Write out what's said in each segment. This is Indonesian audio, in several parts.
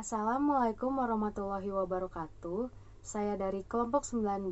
Assalamualaikum warahmatullahi wabarakatuh. Saya dari kelompok 19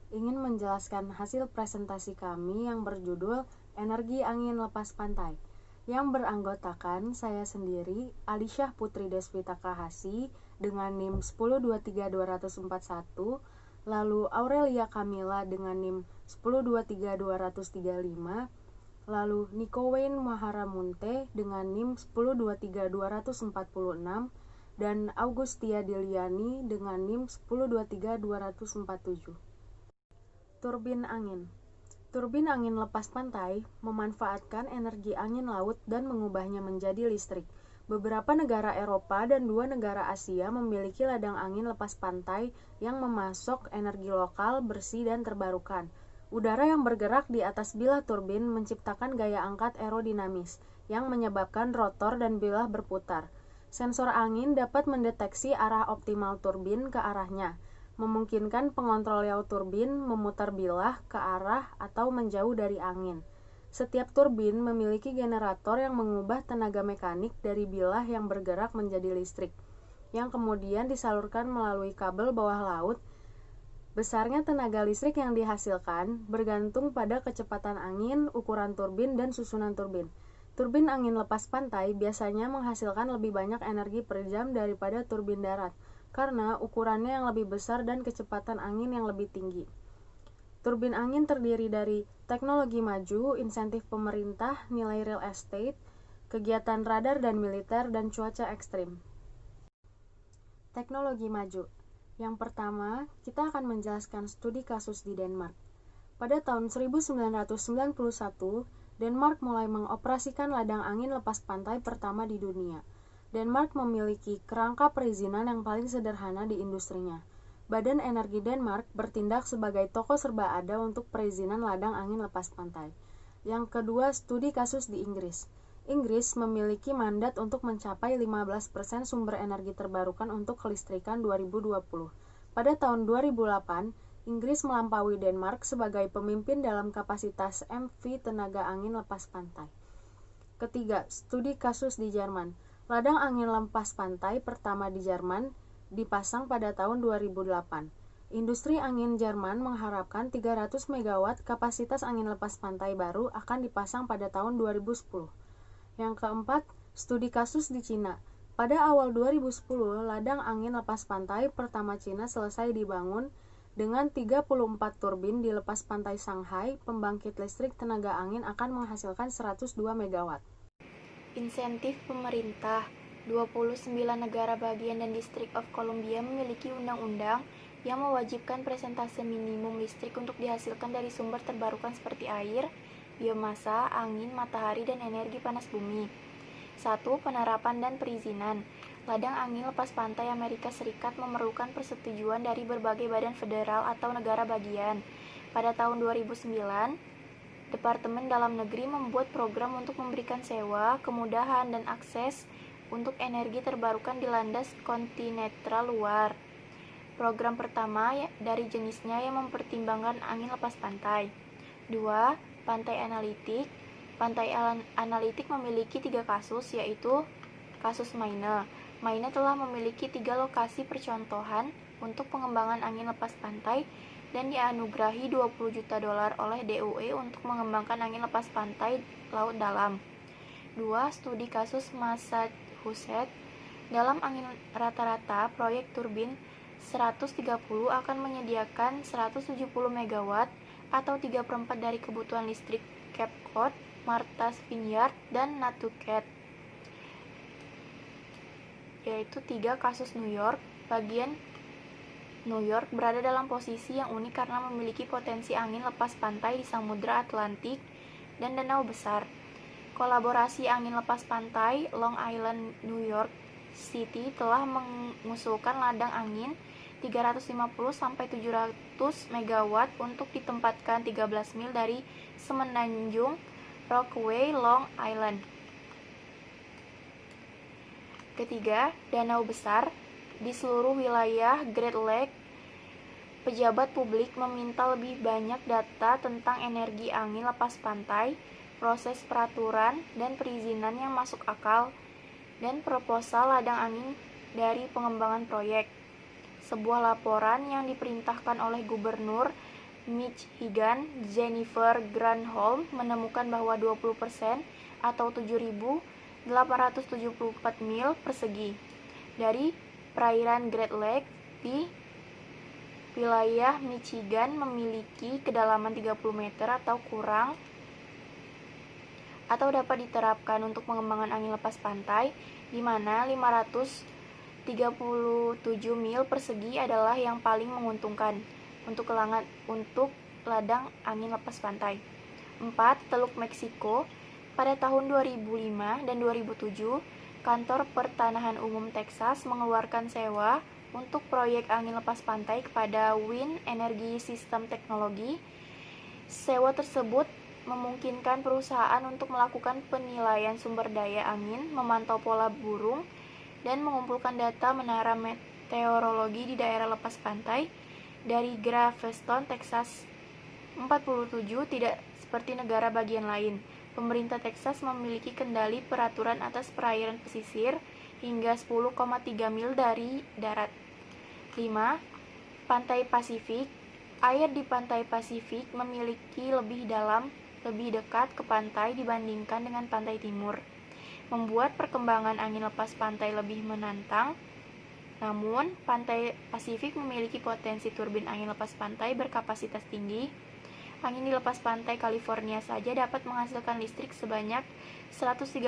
ingin menjelaskan hasil presentasi kami yang berjudul Energi Angin Lepas Pantai, yang beranggotakan saya sendiri, Alisyah Putri Deswita Kahasi dengan NIM 1023241, lalu Aurelia Kamila dengan NIM 1023235, lalu Nico Wayne Maharamunte dengan NIM 1023246, dan Augustia Diliani dengan NIM 1023247. Turbin angin. Turbin angin lepas pantai memanfaatkan energi angin laut dan mengubahnya menjadi listrik. Beberapa negara Eropa dan 2 negara Asia memiliki ladang angin lepas pantai yang memasok energi lokal, bersih, dan terbarukan. Udara yang bergerak di atas bilah turbin menciptakan gaya angkat aerodinamis yang menyebabkan rotor dan bilah berputar. Sensor angin dapat mendeteksi arah optimal turbin ke arahnya, memungkinkan pengontrol yaw turbin memutar bilah ke arah atau menjauh dari angin. Setiap turbin memiliki generator yang mengubah tenaga mekanik dari bilah yang bergerak menjadi listrik, yang kemudian disalurkan melalui kabel bawah laut. Besarnya tenaga listrik yang dihasilkan bergantung pada kecepatan angin, ukuran turbin, dan susunan turbin. Turbin angin lepas pantai biasanya menghasilkan lebih banyak energi per jam daripada turbin darat, karena ukurannya yang lebih besar dan kecepatan angin yang lebih tinggi. Turbin angin terdiri dari teknologi maju, insentif pemerintah, nilai real estate, kegiatan radar dan militer, dan cuaca ekstrim. Teknologi maju. Yang pertama, kita akan menjelaskan studi kasus di Denmark. Pada tahun 1991, Denmark mulai mengoperasikan ladang angin lepas pantai pertama di dunia. Denmark memiliki kerangka perizinan yang paling sederhana di industrinya. Badan Energi Denmark bertindak sebagai toko serba ada untuk perizinan ladang angin lepas pantai. Yang kedua, studi kasus di Inggris. Inggris memiliki mandat untuk mencapai 15% sumber energi terbarukan untuk kelistrikan 2020. Pada tahun 2008, Inggris melampaui Denmark sebagai pemimpin dalam kapasitas MV tenaga angin lepas pantai. Ketiga, studi kasus di Jerman. Ladang angin lepas pantai pertama di Jerman dipasang pada tahun 2008. Industri angin Jerman mengharapkan 300 MW kapasitas angin lepas pantai baru akan dipasang pada tahun 2010. Yang keempat, studi kasus di Cina. Pada awal 2010, ladang angin lepas pantai pertama Cina selesai dibangun dengan 34 turbin di lepas pantai Shanghai. Pembangkit listrik tenaga angin akan menghasilkan 102 MW. Insentif pemerintah. 29 negara bagian dan District of Columbia memiliki undang-undang yang mewajibkan persentase minimum listrik untuk dihasilkan dari sumber terbarukan seperti air, biomasa, angin, matahari, dan energi panas bumi. 1. Penerapan dan perizinan. Ladang angin lepas pantai Amerika Serikat memerlukan persetujuan dari berbagai badan federal atau negara bagian. Pada tahun 2009, Departemen Dalam Negeri membuat program untuk memberikan sewa, kemudahan, dan akses untuk energi terbarukan di landas kontinental luar. Program pertama dari jenisnya yang mempertimbangkan angin lepas pantai. 2. Pantai analitik. Pantai analitik memiliki 3 kasus, yaitu kasus Maine. Maine telah memiliki 3 lokasi percontohan untuk pengembangan angin lepas pantai dan dianugerahi $20 juta oleh DOE untuk mengembangkan angin lepas pantai laut dalam. 2. Studi kasus Massachusetts. Dalam angin rata-rata, proyek turbin 130 akan menyediakan 170 MW atau 3/4 dari kebutuhan listrik Cape Cod, Martha's Vineyard, dan Nantucket. Yaitu 3 kasus New York. Bagian New York berada dalam posisi yang unik karena memiliki potensi angin lepas pantai di Samudra Atlantik dan danau besar. Kolaborasi angin lepas pantai Long Island New York City telah mengusulkan ladang angin 350-700 MW untuk ditempatkan 13 mil dari semenanjung Rockaway, Long Island. Ketiga, danau besar. Di seluruh wilayah Great Lake, pejabat publik meminta lebih banyak data tentang energi angin lepas pantai, proses peraturan dan perizinan yang masuk akal, dan proposal ladang angin dari pengembangan proyek. Sebuah laporan yang diperintahkan oleh Gubernur Michigan, Jennifer Granholm, menemukan bahwa 20% atau 7.874 mil persegi dari perairan Great Lake di wilayah Michigan memiliki kedalaman 30 meter atau kurang atau dapat diterapkan untuk pengembangan angin lepas pantai, di mana 537 mil persegi adalah yang paling menguntungkan untuk ladang angin lepas pantai. 4. Teluk Meksiko. Pada tahun 2005 dan 2007, Kantor Pertanahan Umum Texas mengeluarkan sewa untuk proyek angin lepas pantai kepada Wind Energy System Technology. Sewa tersebut memungkinkan perusahaan untuk melakukan penilaian sumber daya angin, memantau pola burung, dan mengumpulkan data menara meteorologi di daerah lepas pantai. Dari Galveston, Texas 47, tidak seperti negara bagian lain. Pemerintah Texas memiliki kendali peraturan atas perairan pesisir hingga 10,3 mil dari darat. 5. Pantai Pasifik. Air di pantai Pasifik memiliki lebih dekat ke pantai dibandingkan dengan pantai timur, membuat perkembangan angin lepas pantai lebih menantang. Namun, pantai Pasifik memiliki potensi turbin angin lepas pantai berkapasitas tinggi. Angin di lepas pantai California saja dapat menghasilkan listrik sebanyak 130,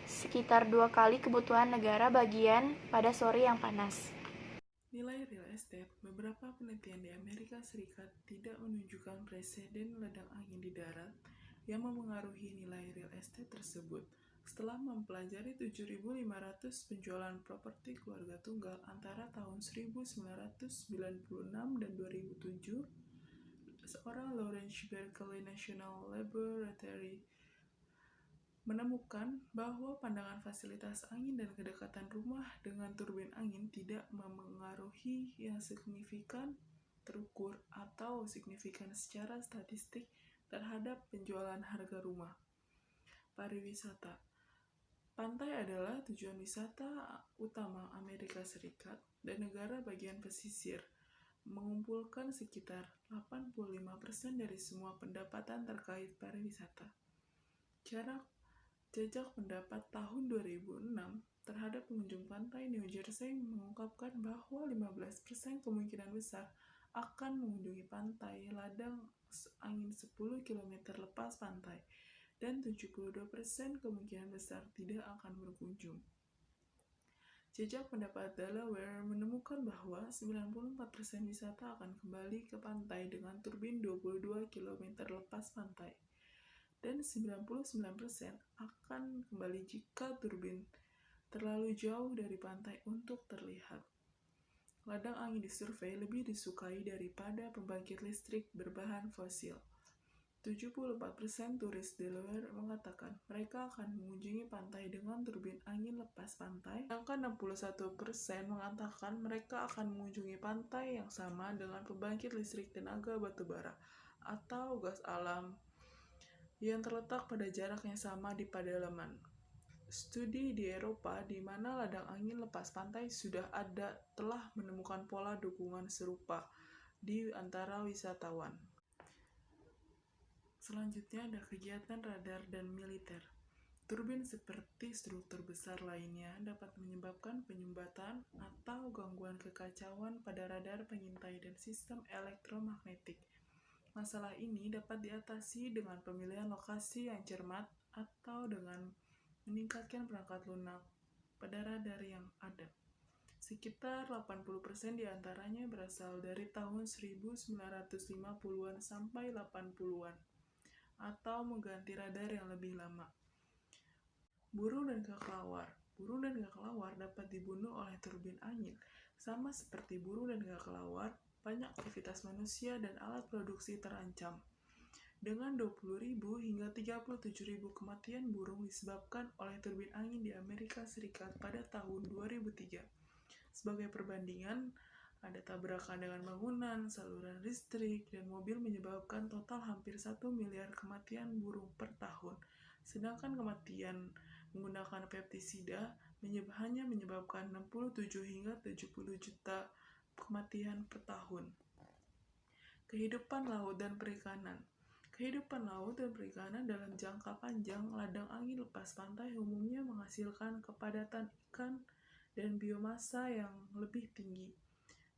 sekitar 2 kali kebutuhan negara bagian pada sore yang panas. Nilai real estate. Beberapa penelitian di Amerika Serikat tidak menunjukkan preseden ladang angin di darat yang memengaruhi nilai real estate tersebut. Setelah mempelajari 7.500 penjualan properti keluarga tunggal antara tahun 1996 dan 2007, seorang Lawrence Berkeley National Laboratory menemukan bahwa pandangan fasilitas angin dan kedekatan rumah dengan turbin angin tidak memengaruhi yang signifikan terukur atau signifikan secara statistik terhadap penjualan harga rumah. Pariwisata. Pantai adalah tujuan wisata utama Amerika Serikat dan negara bagian pesisir, mengumpulkan sekitar 85% dari semua pendapatan terkait pariwisata. Jajak pendapat tahun 2006 terhadap pengunjung pantai New Jersey mengungkapkan bahwa 15% kemungkinan besar akan mengunjungi pantai ladang angin 10 km lepas pantai dan 72% kemungkinan besar tidak akan berkunjung. Jajak pendapat Delaware menemukan bahwa 94% wisata akan kembali ke pantai dengan turbin 22 km lepas pantai. Dan 99% akan kembali jika turbin terlalu jauh dari pantai untuk terlihat. Ladang angin disurvei lebih disukai daripada pembangkit listrik berbahan fosil. 74% turis Delaware mengatakan mereka akan mengunjungi pantai dengan turbin angin lepas pantai, sedangkan 61% mengatakan mereka akan mengunjungi pantai yang sama dengan pembangkit listrik tenaga batubara atau gas alam yang terletak pada jarak yang sama di pedalaman. Studi di Eropa di mana ladang angin lepas pantai sudah ada telah menemukan pola dukungan serupa di antara wisatawan. Selanjutnya ada kegiatan radar dan militer. Turbin seperti struktur besar lainnya dapat menyebabkan penyumbatan atau gangguan kekacauan pada radar pengintai dan sistem elektromagnetik. Masalah ini dapat diatasi dengan pemilihan lokasi yang cermat atau dengan meningkatkan perangkat lunak pada radar yang ada. Sekitar 80% diantaranya berasal dari tahun 1950-an sampai 80-an atau mengganti radar yang lebih lama. Burung dan kelelawar. Burung dan kelelawar dapat dibunuh oleh turbin angin. Sama seperti burung dan kelelawar, banyak aktivitas manusia dan alat produksi terancam. Dengan 20.000 hingga 37.000 kematian burung disebabkan oleh turbin angin di Amerika Serikat pada tahun 2003. Sebagai perbandingan, ada tabrakan dengan bangunan, saluran listrik, dan mobil menyebabkan total hampir 1 miliar kematian burung per tahun. Sedangkan kematian menggunakan pestisida hanya menyebabkan 67 hingga 70 juta kematian per tahun. Kehidupan laut dan perikanan. Kehidupan laut dan perikanan dalam jangka panjang, ladang angin lepas pantai umumnya menghasilkan kepadatan ikan dan biomasa yang lebih tinggi,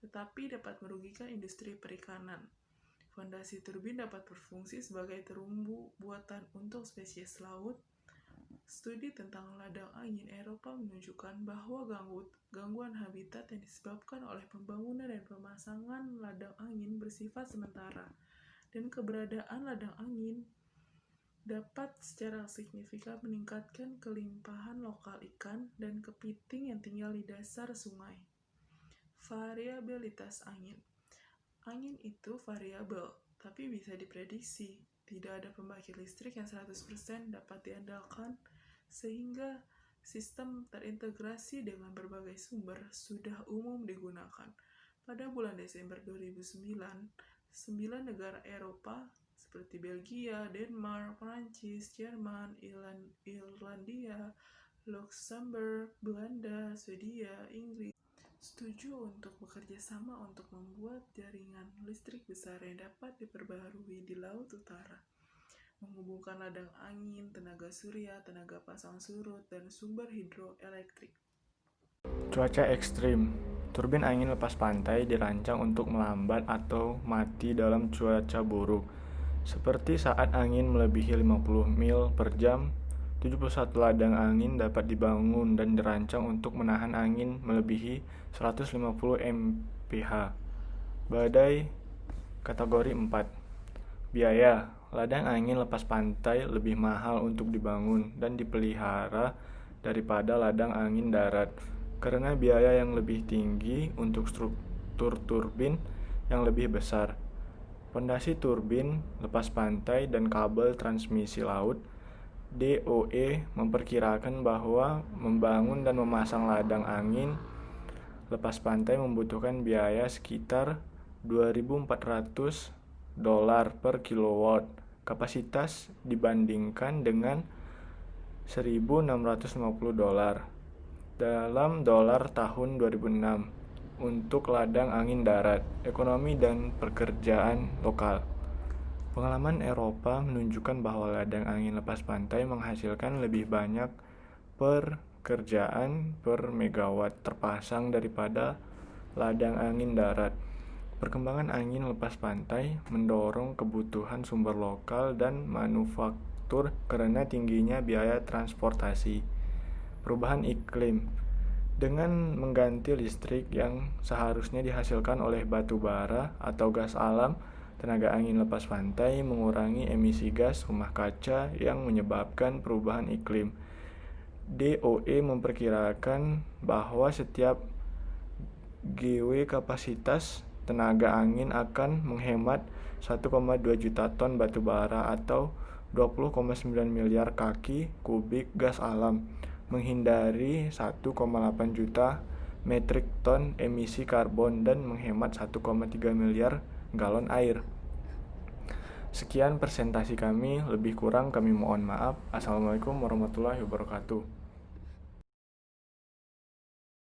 tetapi dapat merugikan industri perikanan. Fondasi turbin dapat berfungsi sebagai terumbu buatan untuk spesies laut. Studi tentang ladang angin Eropa menunjukkan bahwa gangguan habitat yang disebabkan oleh pembangunan dan pemasangan ladang angin bersifat sementara, dan keberadaan ladang angin dapat secara signifikan meningkatkan kelimpahan lokal ikan dan kepiting yang tinggal di dasar sungai. Variabilitas angin. Angin itu variabel, tapi bisa diprediksi. Tidak ada pembangkit listrik yang 100% dapat diandalkan, sehingga sistem terintegrasi dengan berbagai sumber sudah umum digunakan. Pada bulan Desember 2009, 9 negara Eropa seperti Belgia, Denmark, Prancis, Jerman, Irlandia, Luxembourg, Belanda, Swedia, Inggris setuju untuk bekerja sama untuk membuat jaringan listrik besar yang dapat diperbaharui di Laut Utara, menghubungkan ladang angin, tenaga surya, tenaga pasang surut, dan sumber hidroelektrik. Cuaca ekstrim. Turbin angin lepas pantai dirancang untuk melambat atau mati dalam cuaca buruk, seperti saat angin melebihi 50 mil per jam. 71 ladang angin dapat dibangun dan dirancang untuk menahan angin melebihi 150 mph. Badai kategori 4. Biaya. Ladang angin lepas pantai lebih mahal untuk dibangun dan dipelihara daripada ladang angin darat, karena biaya yang lebih tinggi untuk struktur turbin yang lebih besar. Pondasi turbin lepas pantai dan kabel transmisi laut. DOE memperkirakan bahwa membangun dan memasang ladang angin lepas pantai membutuhkan biaya sekitar $2.400 per kilowatt kapasitas dibandingkan dengan $1.650 dalam dolar tahun 2006 untuk ladang angin darat, ekonomi dan pekerjaan lokal. Pengalaman Eropa menunjukkan bahwa ladang angin lepas pantai menghasilkan lebih banyak pekerjaan per megawatt terpasang daripada ladang angin darat. Perkembangan angin lepas pantai mendorong kebutuhan sumber lokal dan manufaktur karena tingginya biaya transportasi. Perubahan iklim. Dengan mengganti listrik yang seharusnya dihasilkan oleh batu bara atau gas alam, tenaga angin lepas pantai mengurangi emisi gas rumah kaca yang menyebabkan perubahan iklim. DOE memperkirakan bahwa setiap GW kapasitas tenaga angin akan menghemat 1,2 juta ton batu bara atau 20,9 miliar kaki kubik gas alam, menghindari 1,8 juta metrik ton emisi karbon dan menghemat 1,3 miliar galon air. Sekian presentasi kami, lebih kurang kami mohon maaf. Assalamualaikum warahmatullahi wabarakatuh.